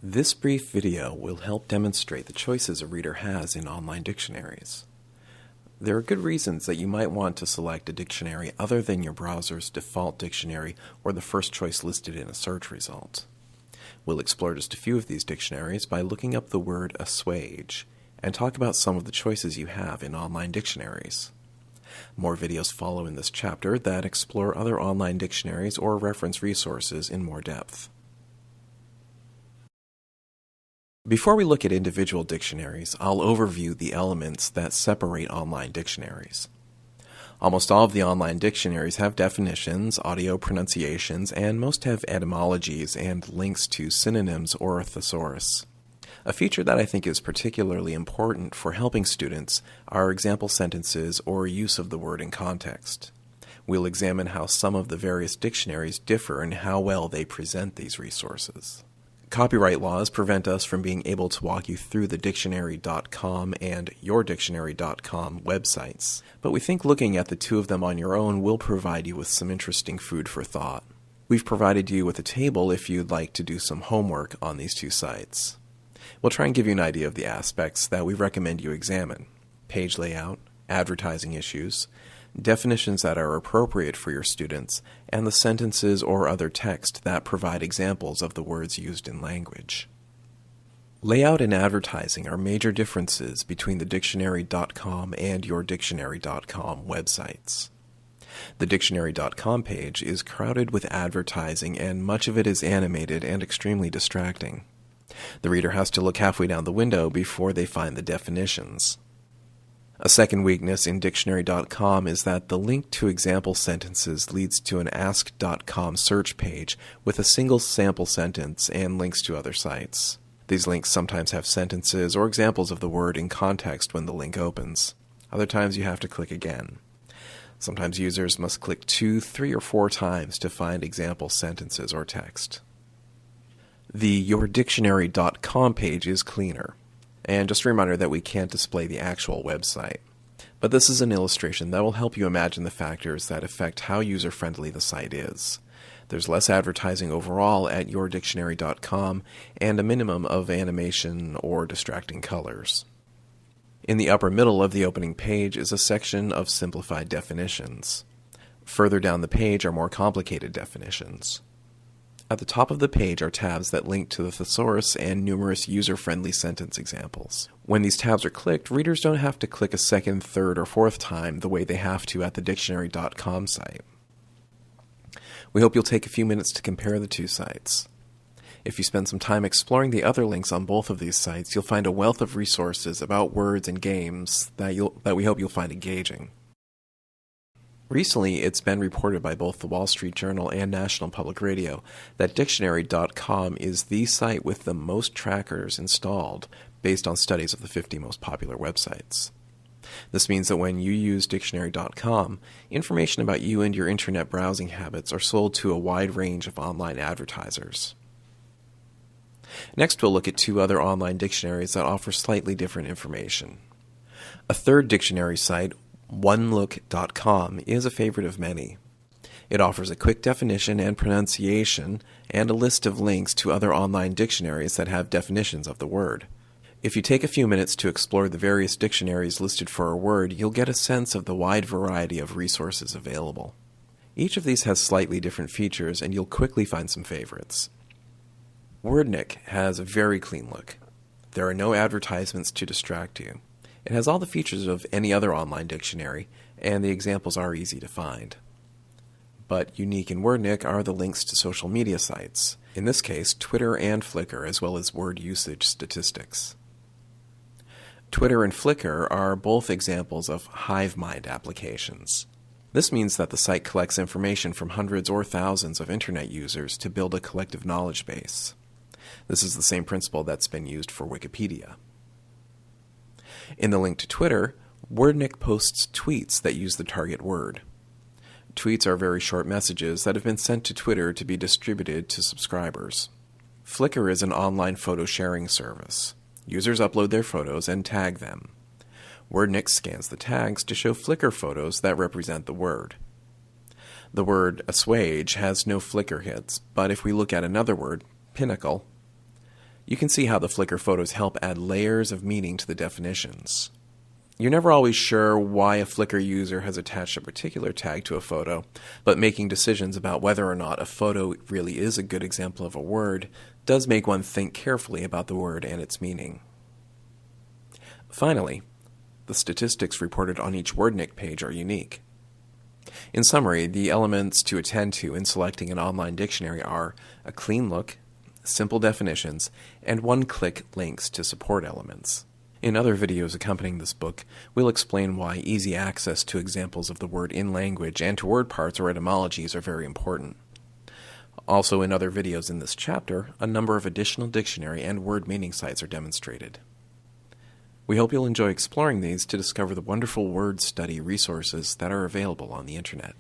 This brief video will help demonstrate the choices a reader has in online dictionaries. There are good reasons that you might want to select a dictionary other than your browser's default dictionary or the first choice listed in a search result. We'll explore just a few of these dictionaries by looking up the word assuage and talk about some of the choices you have in online dictionaries. More videos follow in this chapter that explore other online dictionaries or reference resources in more depth. Before we look at individual dictionaries, I'll overview the elements that separate online dictionaries. Almost all of the online dictionaries have definitions, audio pronunciations, and most have etymologies and links to synonyms or a thesaurus. A feature that I think is particularly important for helping students are example sentences or use of the word in context. We'll examine how some of the various dictionaries differ and how well they present these resources. Copyright laws prevent us from being able to walk you through the Dictionary.com and YourDictionary.com websites, but we think looking at the two of them on your own will provide you with some interesting food for thought. We've provided you with a table if you'd like to do some homework on these two sites. We'll try and give you an idea of the aspects that we recommend you examine: page layout, advertising issues, definitions that are appropriate for your students, and the sentences or other text that provide examples of the words used in language. Layout and advertising are major differences between the Dictionary.com and YourDictionary.com websites. The Dictionary.com page is crowded with advertising, and much of it is animated and extremely distracting. The reader has to look halfway down the window before they find the definitions. A second weakness in Dictionary.com is that the link to example sentences leads to an Ask.com search page with a single sample sentence and links to other sites. These links sometimes have sentences or examples of the word in context when the link opens. Other times you have to click again. Sometimes users must click 2, 3, or 4 times to find example sentences or text. The YourDictionary.com page is cleaner. And just a reminder that we can't display the actual website. But this is an illustration that will help you imagine the factors that affect how user-friendly the site is. There's less advertising overall at yourdictionary.com and a minimum of animation or distracting colors. In the upper middle of the opening page is a section of simplified definitions. Further down the page are more complicated definitions. At the top of the page are tabs that link to the thesaurus and numerous user-friendly sentence examples. When these tabs are clicked, readers don't have to click a second, third, or fourth time the way they have to at the Dictionary.com site. We hope you'll take a few minutes to compare the two sites. If you spend some time exploring the other links on both of these sites, you'll find a wealth of resources about words and games that we hope you'll find engaging. Recently, it's been reported by both the Wall Street Journal and National Public Radio that Dictionary.com is the site with the most trackers installed based on studies of the 50 most popular websites. This means that when you use Dictionary.com, information about you and your internet browsing habits are sold to a wide range of online advertisers. Next, we'll look at two other online dictionaries that offer slightly different information. A third dictionary site, OneLook.com, is a favorite of many. It offers a quick definition and pronunciation and a list of links to other online dictionaries that have definitions of the word. If you take a few minutes to explore the various dictionaries listed for a word, you'll get a sense of the wide variety of resources available. Each of these has slightly different features, and you'll quickly find some favorites. WordNick has a very clean look. There are no advertisements to distract you. It has all the features of any other online dictionary, and the examples are easy to find. But unique in WordNick are the links to social media sites, in this case Twitter and Flickr, as well as word usage statistics. Twitter and Flickr are both examples of hive mind applications. This means that the site collects information from hundreds or thousands of internet users to build a collective knowledge base. This is the same principle that's been used for Wikipedia. In the link to Twitter, WordNick posts tweets that use the target word. Tweets are very short messages that have been sent to Twitter to be distributed to subscribers. Flickr is an online photo sharing service. Users upload their photos and tag them. WordNick scans the tags to show Flickr photos that represent the word. The word assuage has no Flickr hits, but if we look at another word, pinnacle, You can see how the Flickr photos help add layers of meaning to the definitions. You're never always sure why a Flickr user has attached a particular tag to a photo, but making decisions about whether or not a photo really is a good example of a word does make one think carefully about the word and its meaning. Finally, the statistics reported on each WordNick page are unique. In summary, the elements to attend to in selecting an online dictionary are a clean look, simple definitions, and one-click links to support elements. In other videos accompanying this book, we'll explain why easy access to examples of the word in language and to word parts or etymologies are very important. Also, in other videos in this chapter, a number of additional dictionary and word meaning sites are demonstrated. We hope you'll enjoy exploring these to discover the wonderful word study resources that are available on the Internet.